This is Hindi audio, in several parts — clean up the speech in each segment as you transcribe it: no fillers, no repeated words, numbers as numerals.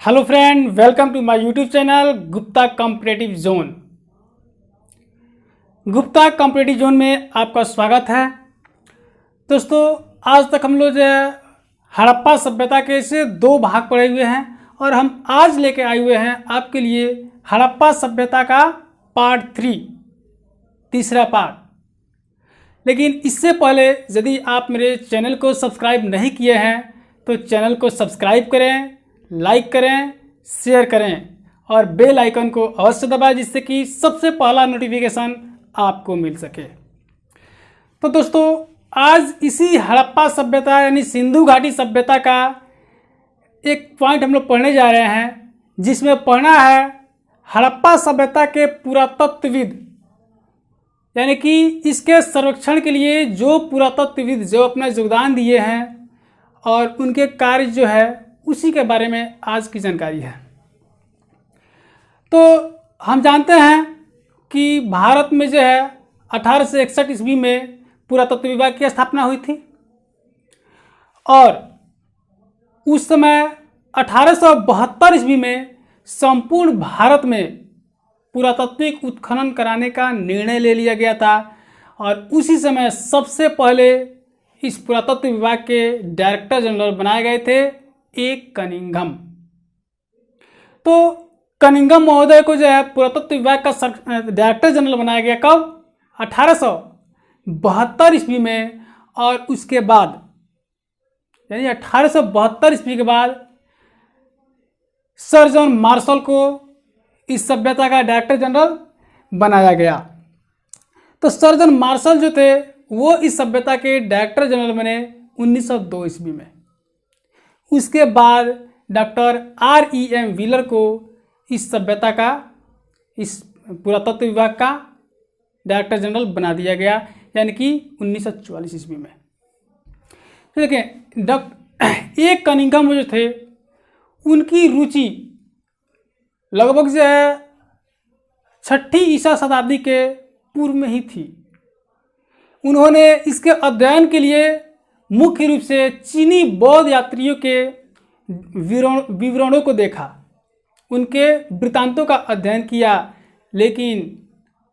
Hello friend, welcome to my YouTube channel Gupta competitive zone. Gupta competitive zone में आपका स्वागत है। दोस्तों, आज तक हम लोग जो है हड़प्पा सभ्यता के से दो भाग पढ़े हुए हैं और हम आज लेके आए हुए हैं आपके लिए हड़प्पा सभ्यता का पार्ट 3, तीसरा पार्ट। लेकिन इससे पहले यदि आप मेरे चैनल को सब्सक्राइब नहीं किए हैं तो चैनल को सब्सक्राइब करें, लाइक करें, शेयर करें और बेल आइकन को अवश्य दबाएं जिससे कि सबसे पहला नोटिफिकेशन आपको मिल सके। तो दोस्तों, आज इसी हड़प्पा सभ्यता यानी सिंधु घाटी सभ्यता का एक पॉइंट हम लोग पढ़ने जा रहे हैं, जिसमें पढ़ना है हड़प्पा सभ्यता के पुरातत्वविद, यानी कि इसके सर्वेक्षण के लिए जो पुरातत्वविद जो अपना योगदान दिए हैं और उनके कार्य जो है उसी के बारे में आज की जानकारी है। तो हम जानते हैं कि भारत में जो है 1861 ईस्वी में पुरातत्व विभाग की स्थापना हुई थी और उस समय 1872 ईस्वी में संपूर्ण भारत में पुरातात्विक उत्खनन कराने का निर्णय ले लिया गया था और उसी समय सबसे पहले इस पुरातत्व विभाग के डायरेक्टर जनरल बनाए गए थे एक कनिंघम। तो कनिंघम महोदय को जो है पुरातत्व विभाग का डायरेक्टर जनरल बनाया गया कब? 1872 ईस्वी में। और उसके बाद यानी 1872 ईस्वी के बाद सर जॉन मार्शल को इस सभ्यता का डायरेक्टर जनरल बनाया गया। तो सर जॉन मार्शल जो थे वो इस सभ्यता के डायरेक्टर जनरल बने 1902 ईस्वी में। उसके बाद डॉक्टर R.E.M. व्हीलर को इस सभ्यता का, इस पुरातत्व विभाग का डायरेक्टर जनरल बना दिया गया, यानी कि 1944 ईस्वी में। तो देखें, एक कनिंघम जो थे उनकी रुचि लगभग जो है 6ठी ईसा शताब्दी के पूर्व में ही थी। उन्होंने इसके अध्ययन के लिए मुख्य रूप से चीनी बौद्ध यात्रियों के विवरणों को देखा, उनके वृत्तांतों का अध्ययन किया। लेकिन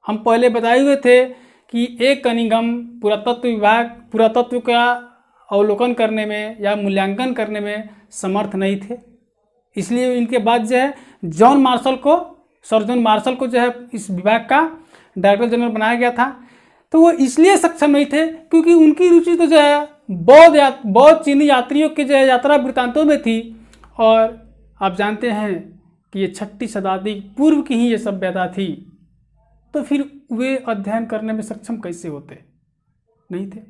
हम पहले बताए हुए थे कि एक कनिंघम पुरातत्व का अवलोकन करने में या मूल्यांकन करने में समर्थ नहीं थे। इसलिए इनके बाद जो है सर जॉन मार्शल को जो है इस विभाग का डायरेक्टर जनरल बनाया गया था। तो वो इसलिए सक्षम नहीं थे क्योंकि उनकी रुचि तो जो है बौद्ध चीनी यात्रियों के जो है यात्रा वृत्तांतों में थी। और आप जानते हैं कि ये 6ठी शताब्दी पूर्व की ही ये सभ्यता थी, तो फिर वे अध्ययन करने में सक्षम कैसे होते? नहीं थे।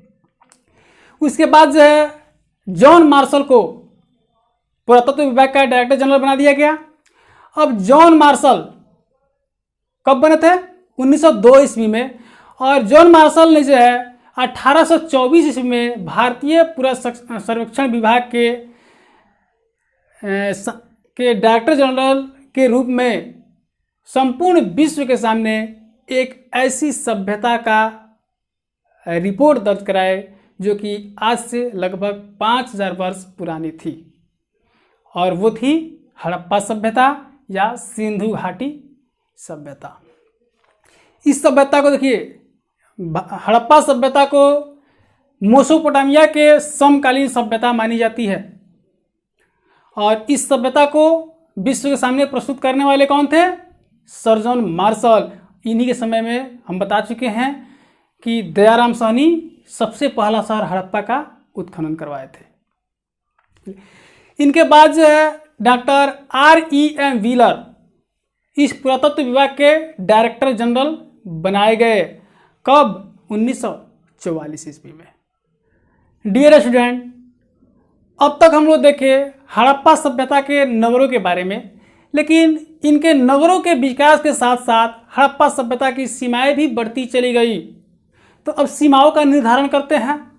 उसके बाद जो है जॉन मार्शल को पुरातत्व विभाग का डायरेक्टर जनरल बना दिया गया। अब जॉन मार्शल कब बने थे? 1902 ईस्वी में। और जॉन मार्शल ने जो है 1824 ईस्वी में भारतीय पुरातत्व सर्वेक्षण विभाग के डायरेक्टर जनरल के रूप में संपूर्ण विश्व के सामने एक ऐसी सभ्यता का रिपोर्ट दर्ज कराए जो कि आज से लगभग 5000 वर्ष पुरानी थी, और वो थी हड़प्पा सभ्यता या सिंधु घाटी सभ्यता। इस सभ्यता को देखिए, हड़प्पा सभ्यता को मेसोपोटामिया के समकालीन सभ्यता मानी जाती है और इस सभ्यता को विश्व के सामने प्रस्तुत करने वाले कौन थे? Sir John Marshall. इन्हीं के समय में हम बता चुके हैं कि दयाराम साहनी सबसे पहला शहर हड़प्पा का उत्खनन करवाए थे। इनके बाद जो है डॉक्टर R.E.M. व्हीलर इस पुरातत्व विभाग के डायरेक्टर जनरल बनाए गए। कब? 1944 ईस्वी में। डियर स्टूडेंट, अब तक हम लोग देखे हड़प्पा सभ्यता के नगरों के बारे में, लेकिन इनके नगरों के विकास के साथ साथ हड़प्पा सभ्यता की सीमाएं भी बढ़ती चली गई। तो अब सीमाओं का निर्धारण करते हैं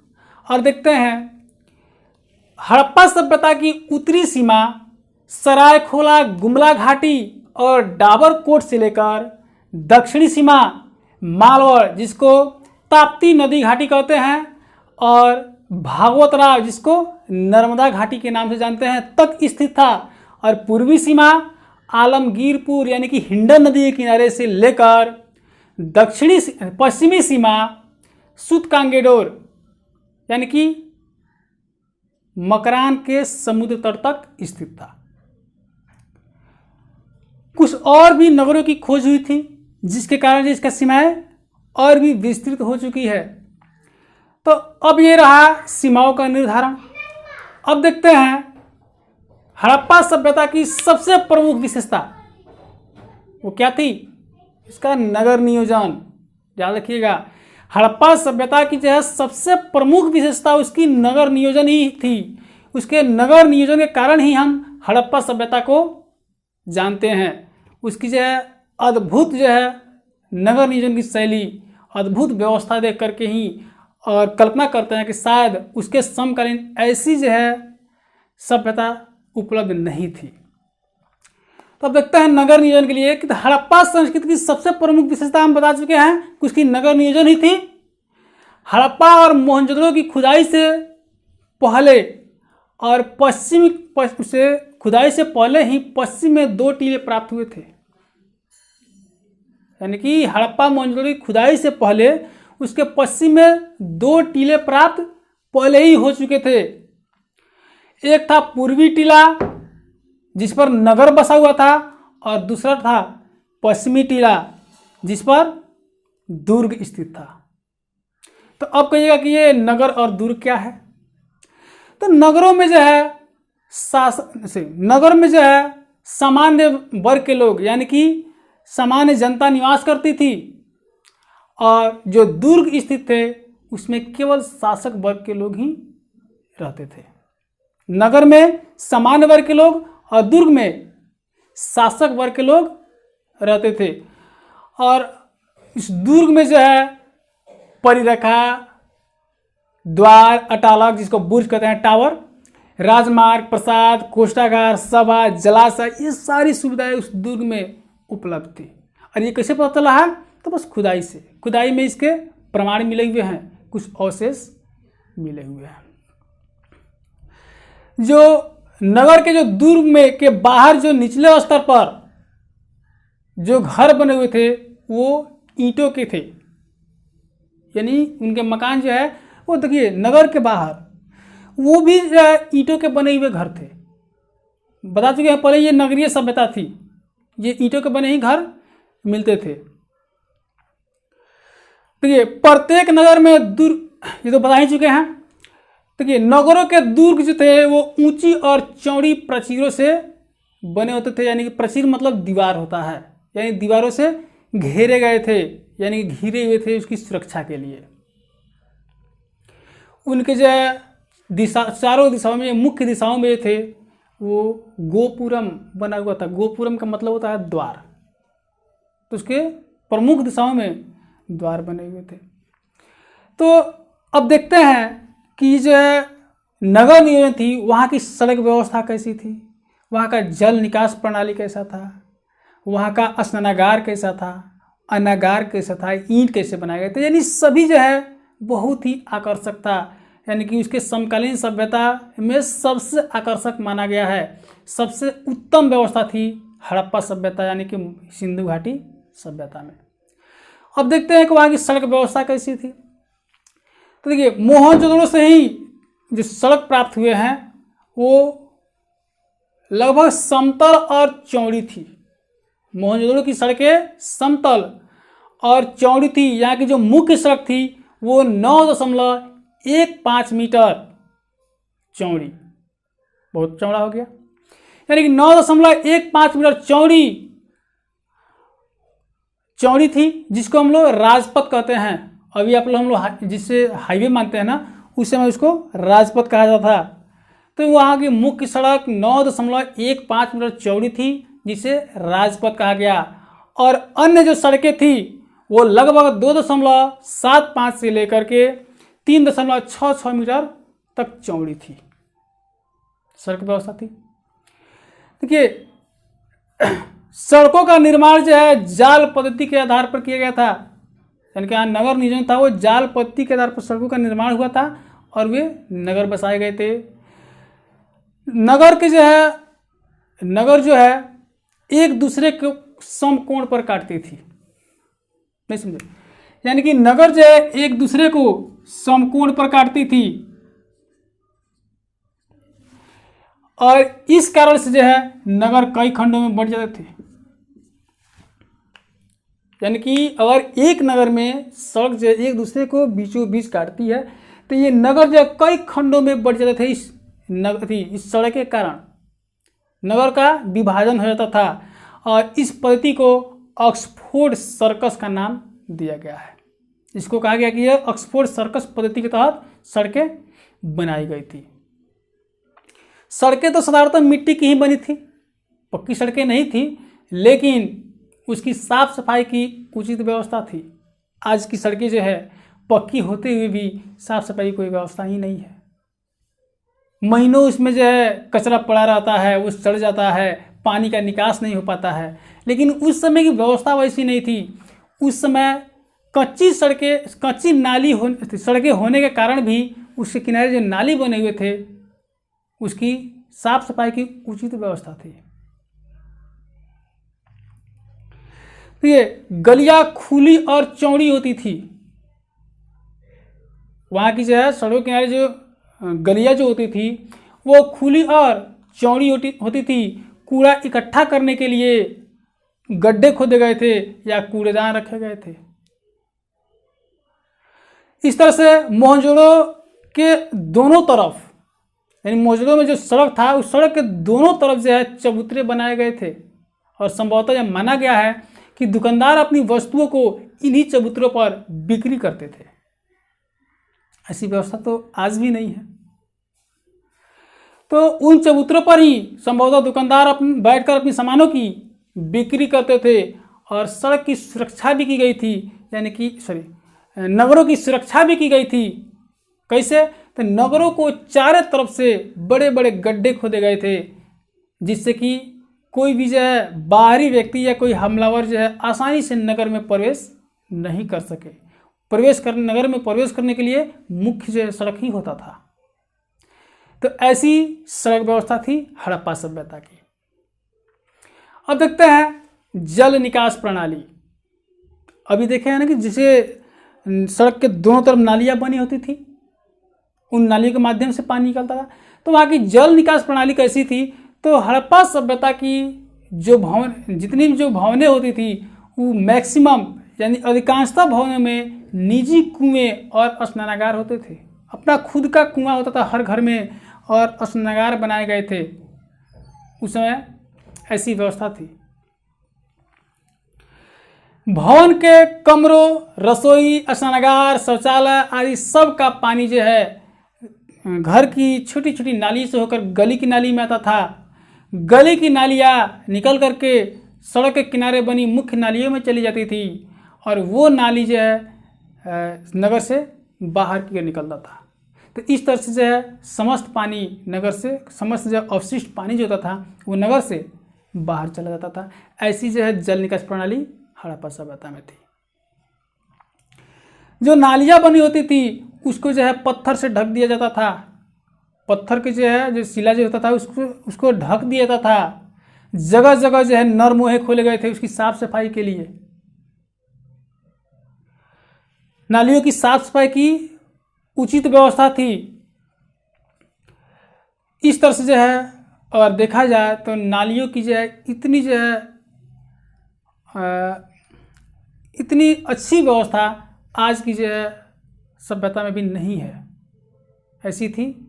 और देखते हैं हड़प्पा सभ्यता की उत्तरी सीमा सरायखोला गुमला घाटी और डाबरकोट से लेकर दक्षिणी सीमा मालवर, जिसको ताप्ती नदी घाटी कहते हैं, और भागवतराव, जिसको नर्मदा घाटी के नाम से जानते हैं, तक स्थित था। और पूर्वी सीमा आलमगीरपुर यानी कि हिंडन नदी के किनारे से लेकर पश्चिमी सीमा सुतकांगेडोर यानी कि मकरान के समुद्र तट तक स्थित था। कुछ और भी नगरों की खोज हुई थी जिसके कारण इसका सीमाएं और भी विस्तृत हो चुकी है। तो अब ये रहा सीमाओं का निर्धारण। अब देखते हैं हड़प्पा सभ्यता की सबसे प्रमुख विशेषता वो क्या थी, इसका नगर नियोजन। याद रखिएगा, हड़प्पा सभ्यता की जो है सबसे प्रमुख विशेषता उसकी नगर नियोजन ही थी। उसके नगर नियोजन के कारण ही हम हड़प्पा सभ्यता को जानते हैं। उसकी जो है अद्भुत जो है नगर नियोजन की शैली, अद्भुत व्यवस्था देख करके ही और कल्पना करते हैं कि शायद उसके समकालीन ऐसी जो है सभ्यता उपलब्ध नहीं थी। तो अब देखते हैं नगर नियोजन के लिए कि हड़प्पा संस्कृति की सबसे प्रमुख विशेषता हम बता चुके हैं कि उसकी नगर नियोजन ही थी। हड़प्पा और मोहनजोदड़ो की खुदाई से पहले और खुदाई से पहले ही पश्चिम में 2 टीले प्राप्त हुए थे। यानी कि हड़प्पा मोहनजोदड़ो की खुदाई से पहले उसके पश्चिम में 2 टीले प्राप्त पहले ही हो चुके थे। एक था पूर्वी टीला जिस पर नगर बसा हुआ था और दूसरा था पश्चिमी टीला जिस पर दुर्ग स्थित था। तो अब कहिएगा कि ये नगर और दुर्ग क्या है। तो नगरों में जो है सामान्य वर्ग के लोग यानी कि सामान्य जनता निवास करती थी और जो दुर्ग स्थित थे उसमें केवल शासक वर्ग के लोग ही रहते थे। नगर में सामान्य वर्ग के लोग और दुर्ग में शासक वर्ग के लोग रहते थे। और इस दुर्ग में जो है परिरेखा, द्वार, अटालक जिसको बुर्ज कहते हैं, टावर, राजमार्ग, प्रसाद, कोष्ठागार, सभा, जलाशय, ये सारी सुविधाएं उस दुर्ग में उपलब्ध थी। और ये कैसे पता चला है, तो बस खुदाई से। खुदाई में इसके प्रमाण मिले हुए हैं, कुछ अवशेष मिले हुए हैं। जो नगर के जो दुर्ग में के बाहर जो निचले स्तर पर जो घर बने हुए थे वो ईंटों के थे। यानी उनके मकान जो है वो देखिए नगर के बाहर वो भी ईंटों के बने हुए घर थे। बता चुके हैं पहले ये नगरीय सभ्यता थी, ये ईंटों के बने ही घर मिलते थे। देखिए प्रत्येक नगर में दुर्ग, ये तो बता ही चुके हैं। देखिए नगरों के दुर्ग जो थे वो ऊंची और चौड़ी प्राचीरों से बने होते थे। यानी कि प्राचीर मतलब दीवार होता है, यानी दीवारों से घेरे गए थे, यानी घिरे हुए थे उसकी सुरक्षा के लिए। उनके जो चारों दिशाओं में, मुख्य दिशाओं में थे वो गोपुरम बना हुआ था। गोपुरम का मतलब होता है द्वार, तो उसके प्रमुख दिशाओं में द्वार बने हुए थे। तो अब देखते हैं कि जो नगर नियोजन थी वहाँ की सड़क व्यवस्था कैसी थी, वहाँ का जल निकास प्रणाली कैसा था, वहाँ का स्नानागार कैसा था, अनागार कैसा था, ईंट कैसे बनाए गए थे, यानी सभी जो है बहुत ही आकर्षक था। यानी कि उसके समकालीन सभ्यता में सबसे आकर्षक माना गया है। सबसे उत्तम व्यवस्था थी हड़प्पा सभ्यता यानी कि सिंधु घाटी सभ्यता में। अब देखते हैं कि वहाँ की सड़क व्यवस्था कैसी थी। तो देखिए मोहनजोदड़ो से ही जो सड़क प्राप्त हुए हैं वो लगभग समतल और चौड़ी थी। मोहनजोदड़ो की सड़कें समतल और चौड़ी थी। यहाँ की जो मुख्य सड़क थी वो 9.15 मीटर चौड़ी, बहुत चौड़ा हो गया, यानी कि 9.15 मीटर चौड़ी थी, जिसको हम लोग राजपथ कहते हैं। अभी आप लोग हम लोग जिससे हाईवे मानते हैं ना, उस समय उसको राजपथ कहा जाता था। तो वहाँ की मुख्य सड़क 9.15 मीटर चौड़ी थी जिसे राजपथ कहा गया। और अन्य जो सड़कें थी वो लगभग 2.75 से लेकर के 3.66 मीटर तक चौड़ी थी, सड़क व्यवस्था थी। देखिए सड़कों का निर्माण जो है जाल पद्धति के आधार पर किया गया था। यानी कि नगर नियोजन था वो जाल पद्धति के आधार पर सड़कों का निर्माण हुआ था और वे नगर बसाए गए थे। नगर के जो है नगर जो है एक दूसरे को समकोण पर काटती थी। नहीं समझे? यानी कि नगर जो है एक दूसरे को समकोण पर काटती थी और इस कारण से जो है नगर कई खंडों में बढ़ जाते थे। यानी कि अगर एक नगर में सड़क जो एक दूसरे को बीचों बीच काटती है तो ये नगर जो कई खंडों में बढ़ जाते थे। इस सड़क के कारण नगर का विभाजन हो जाता था और इस पद्धति को ऑक्सफोर्ड सर्कस का नाम दिया गया है। इसको कहा गया कि यह ऑक्सफोर्ड सर्कस पद्धति के तहत सड़कें बनाई गई थी। सड़कें तो साधारणतः मिट्टी की ही बनी थी, पक्की सड़कें नहीं थी, लेकिन उसकी साफ सफाई की उचित व्यवस्था थी। आज की सड़कें जो है पक्की होते हुए भी साफ सफाई की कोई व्यवस्था ही नहीं है। महीनों इसमें जो है कचरा पड़ा रहता है, वो सड़ जाता है, पानी का निकास नहीं हो पाता है। लेकिन उस समय की व्यवस्था वैसी नहीं थी। उस समय कच्ची सड़कें होने के कारण भी उसके किनारे जो नाली बने हुए थे उसकी साफ सफाई की उचित व्यवस्था थी। तो ये गलियां खुली और चौड़ी होती थी। वहाँ की जो है सड़कों के किनारे जो गलियां जो होती थी वो खुली और चौड़ी होती थी। कूड़ा इकट्ठा करने के लिए गड्ढे खोदे गए थे या कूड़ेदान रखे गए थे। इस तरह से मोहनजोदड़ो के दोनों तरफ, यानी मोहनजोदड़ो में जो सड़क था उस सड़क के दोनों तरफ जो है चबूतरे बनाए गए थे और संभवतः यह माना गया है कि दुकानदार अपनी वस्तुओं को इन्हीं चबूतरों पर बिक्री करते थे। ऐसी व्यवस्था तो आज भी नहीं है। तो उन चबूतरों पर ही संभवतः दुकानदार बैठकर अपनी सामानों की बिक्री करते थे और सड़क की सुरक्षा भी की गई थी, यानी कि नगरों की सुरक्षा भी की गई थी। कैसे? तो नगरों को चारों तरफ से बड़े बड़े गड्ढे खोदे गए थे जिससे कि कोई भी जो है बाहरी व्यक्ति या कोई हमलावर जो है आसानी से नगर में प्रवेश नहीं कर सके। नगर में प्रवेश करने के लिए मुख्य जो सड़क ही होता था। तो ऐसी सड़क व्यवस्था थी हड़प्पा सभ्यता की। अब देखते हैं जल निकास प्रणाली। अभी देखे हैं ना कि जिसे सड़क के दोनों तरफ नालियां बनी होती थी, उन नालियों के माध्यम से पानी निकलता था। तो वहाँ की जल निकास प्रणाली कैसी थी? तो हड़प्पा सभ्यता की जितनी भी जो भवनें होती थी वो मैक्सिमम यानी अधिकांशतः भवनों में निजी कुएं और स्नानागार होते थे। अपना खुद का कुआं होता था हर घर में और स्नानागार बनाए गए थे। उस समय ऐसी व्यवस्था थी। भवन के कमरों, रसोई, स्नानागार, शौचालय आदि सब का पानी जो है घर की छोटी छोटी नाली से होकर गली की नाली में आता था। गली की नालियाँ निकल करके सड़क के किनारे बनी मुख्य नालियों में चली जाती थी और वो नाली जो है नगर से बाहर की ओर निकलता था। तो इस तरह से जो है समस्त पानी नगर से, समस्त जो अवशिष्ट पानी जो होता था वो नगर से बाहर चला जाता था। ऐसी जो है जल निकास प्रणाली हड़प्पा सभ्यता में थी। जो नालियाँ बनी होती थी उसको जो है पत्थर से ढक दिया जाता था। पत्थर के जो शिला जो होता था उसको ढक दिया जाता था। जगह जगह जो है नर मोहे खोले गए थे उसकी साफ सफाई के लिए। नालियों की साफ सफाई की उचित व्यवस्था थी। इस तरह से जो है और देखा जाए तो नालियों की जो है इतनी अच्छी व्यवस्था आज की जो है सभ्यता में भी नहीं है। ऐसी थी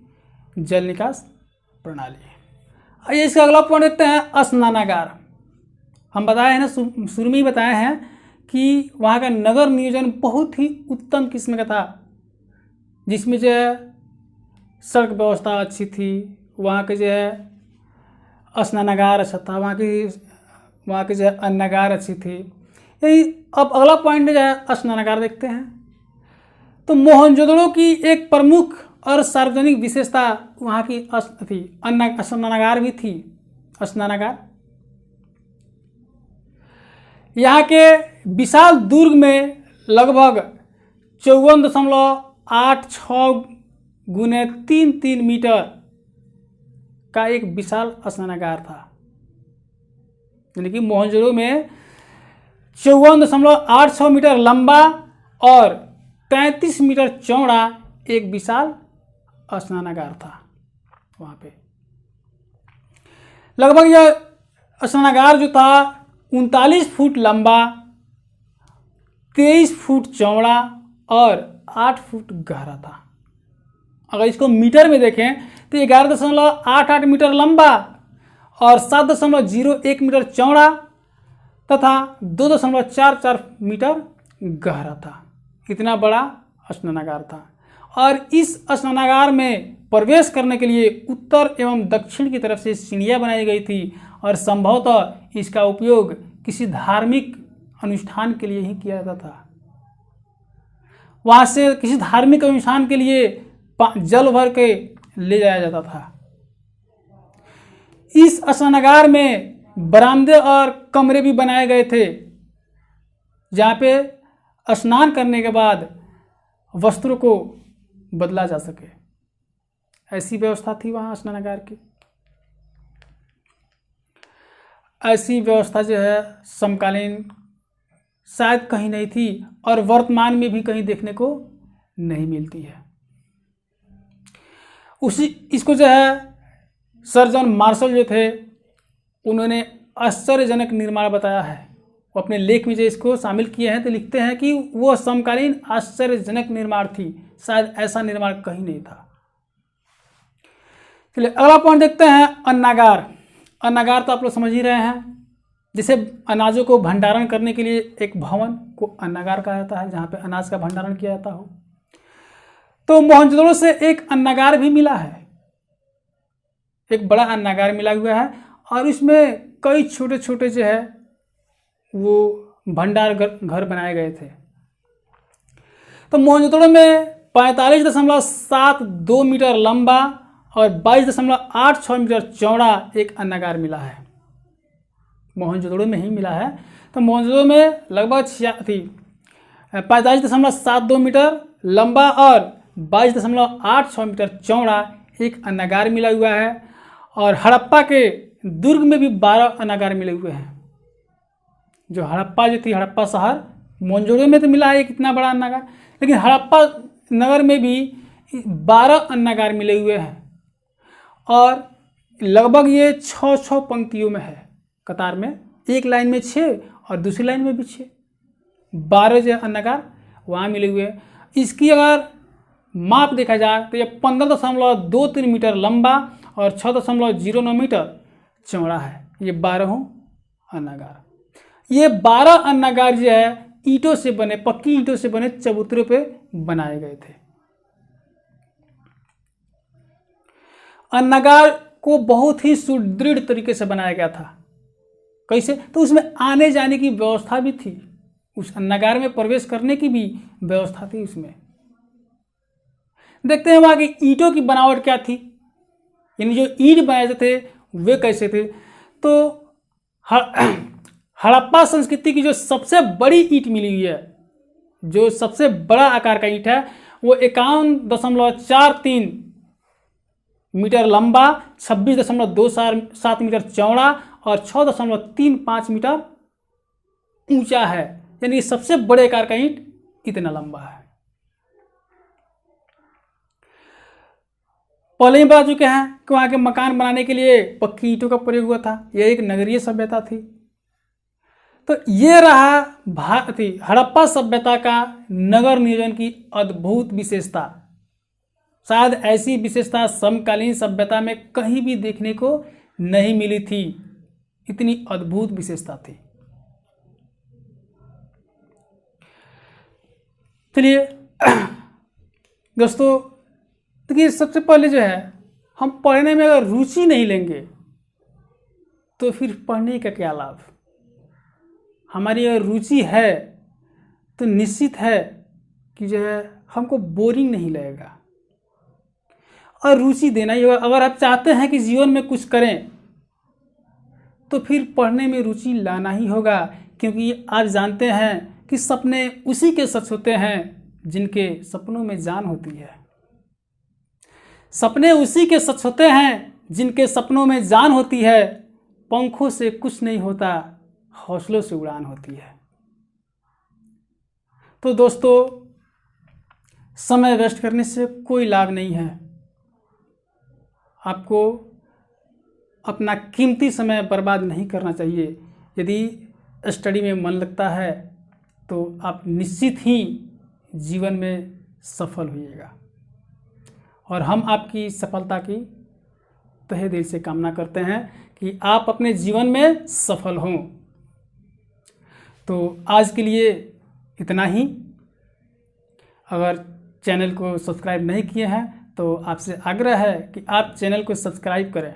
जल निकास प्रणाली। आइए इसका अगला पॉइंट देखते हैं स्नानागार। हम बताए हैं ना, शुरू में ही बताए हैं कि वहाँ का नगर नियोजन बहुत ही उत्तम किस्म का था, जिसमें जो है सड़क व्यवस्था अच्छी थी, वहाँ के जो है स्नानागार अच्छा था, वहाँ की जो है अन्नागार अच्छी थी। यही अब अगला पॉइंट जो है स्नानागार देखते हैं। तो मोहनजोदड़ो की एक प्रमुख और सार्वजनिक विशेषता वहाँ की थी स्नानागार भी थी। स्नानागार यहाँ के विशाल दुर्ग में लगभग 54.86 गुने 3 मीटर का एक विशाल स्नानागार था। यानी कि मोहनजोदड़ो में 54.86 मीटर लंबा और 33 मीटर चौड़ा एक विशाल स्नानागार था वहाँ पे। लगभग यह स्नानागार जो था 39 फुट लंबा, 23 फुट चौड़ा और 8 फुट गहरा था। अगर इसको मीटर में देखें तो 11.88 मीटर लंबा और 7.01 मीटर चौड़ा तथा 2.44 मीटर गहरा था। इतना बड़ा स्नानागार था। और इस स्नानागार में प्रवेश करने के लिए उत्तर एवं दक्षिण की तरफ से सीढ़ियाँ बनाई गई थी और संभवतः इसका उपयोग किसी धार्मिक अनुष्ठान के लिए ही किया जाता था। वहाँ से किसी धार्मिक अनुष्ठान के लिए जल भर के ले जाया जाता था। इस स्नानागार में बरामदे और कमरे भी बनाए गए थे जहाँ पे स्नान करने के बाद वस्त्रों को बदला जा सके, ऐसी व्यवस्था थी वहाँ स्नानागार की। ऐसी व्यवस्था जो है समकालीन शायद कहीं नहीं थी और वर्तमान में भी कहीं देखने को नहीं मिलती है। इसको जो है सर जॉन मार्शल जो थे उन्होंने आश्चर्यजनक निर्माण बताया है। वो अपने लेख में जो इसको शामिल किए हैं तो लिखते हैं कि वो समकालीन आश्चर्यजनक निर्माण थी, शायद ऐसा निर्माण कहीं नहीं था। चलिए अगला पॉइंट देखते हैं, अन्नागार। अन्नागार तो आप लोग समझ ही रहे हैं, जिसे अनाजों को भंडारण करने के लिए एक भवन को अन्नागार कहा जाता है, जहाँ पे अनाज का भंडारण किया जाता हो। तो मोहनजोदड़ो से एक अन्नागार भी मिला है, एक बड़ा अन्नागार मिला हुआ है और इसमें कई छोटे छोटे जो है वो भंडार घर बनाए गए थे। तो मोहनजोदड़ो में 45.72 मीटर लंबा और 22.86 मीटर चौड़ा एक अन्नागार मिला है। मोहनजोदड़ो में ही मिला है। तो मोहनजोदड़ो में लगभग 45.72 मीटर लंबा और 22.86 मीटर चौड़ा एक अन्नागार मिला हुआ है। और हड़प्पा के दुर्ग में भी 12 अन्नागार मिले हुए हैं। जो हड़प्पा जो थी, हड़प्पा शहर, मोहनजोदड़ो में तो मिला है एक इतना बड़ा अन्नागार, लेकिन हड़प्पा नगर में भी 12 अन्नागार मिले हुए हैं। और लगभग ये 6 पंक्तियों में है, कतार में, एक लाइन में 6 और दूसरी लाइन में भी 6, 12 जो अन्नागार वहाँ मिले हुए हैं। इसकी अगर माप देखा जाए तो ये 15.23 मीटर लंबा और 6.09 मीटर चौड़ा है। ये 12 अन्नागार। ये 12 अन्नागार जो है ईंटों से बने, पक्की ईंटों से बने चबूतरों पे बनाए गए थे। अन्नागार को बहुत ही सुदृढ़ तरीके से बनाया गया था। कैसे? तो उसमें आने जाने की व्यवस्था भी थी, उस अन्नागार में प्रवेश करने की भी व्यवस्था थी उसमें। देखते हैं वहां की ईंटों की बनावट क्या थी, यानी जो ईंट बनाए थे वे कैसे थे। तो हड़प्पा संस्कृति की जो सबसे बड़ी ईंट मिली हुई है, जो सबसे बड़ा आकार का ईंट है, वो 51.43 मीटर लंबा, 26.27 मीटर चौड़ा और 6.35 मीटर ऊंचा है। यानी सबसे बड़े आकार का ईंट इतना लंबा है। पहले ही बता चुके हैं कि वहाँ के मकान बनाने के लिए पक्की ईंटों का प्रयोग हुआ था। यह एक नगरीय सभ्यता थी। तो ये रहा हड़प्पा सभ्यता का नगर नियोजन की अद्भुत विशेषता। शायद ऐसी विशेषता समकालीन सभ्यता में कहीं भी देखने को नहीं मिली थी, इतनी अद्भुत विशेषता थी। चलिए दोस्तों, देखिए सबसे पहले जो है, हम पढ़ने में अगर रुचि नहीं लेंगे तो फिर पढ़ने का क्या लाभ। हमारी अगर रुचि है तो निश्चित है कि जो है हमको बोरिंग नहीं लगेगा, और रुचि देना ही होगा। अगर आप चाहते हैं कि जीवन में कुछ करें तो फिर पढ़ने में रुचि लाना ही होगा, क्योंकि आप जानते हैं कि सपने उसी के सच होते हैं जिनके सपनों में जान होती है। सपने उसी के सच होते हैं जिनके सपनों में जान होती है। पंखों से कुछ नहीं होता, हौसलों से उड़ान होती है। तो दोस्तों, समय वेस्ट करने से कोई लाभ नहीं है। आपको अपना कीमती समय बर्बाद नहीं करना चाहिए। यदि स्टडी में मन लगता है तो आप निश्चित ही जीवन में सफल होइएगा, और हम आपकी सफलता की तहे दिल से कामना करते हैं कि आप अपने जीवन में सफल हों। तो आज के लिए इतना ही। अगर चैनल को सब्सक्राइब नहीं किए हैं तो आपसे आग्रह है कि आप चैनल को सब्सक्राइब करें।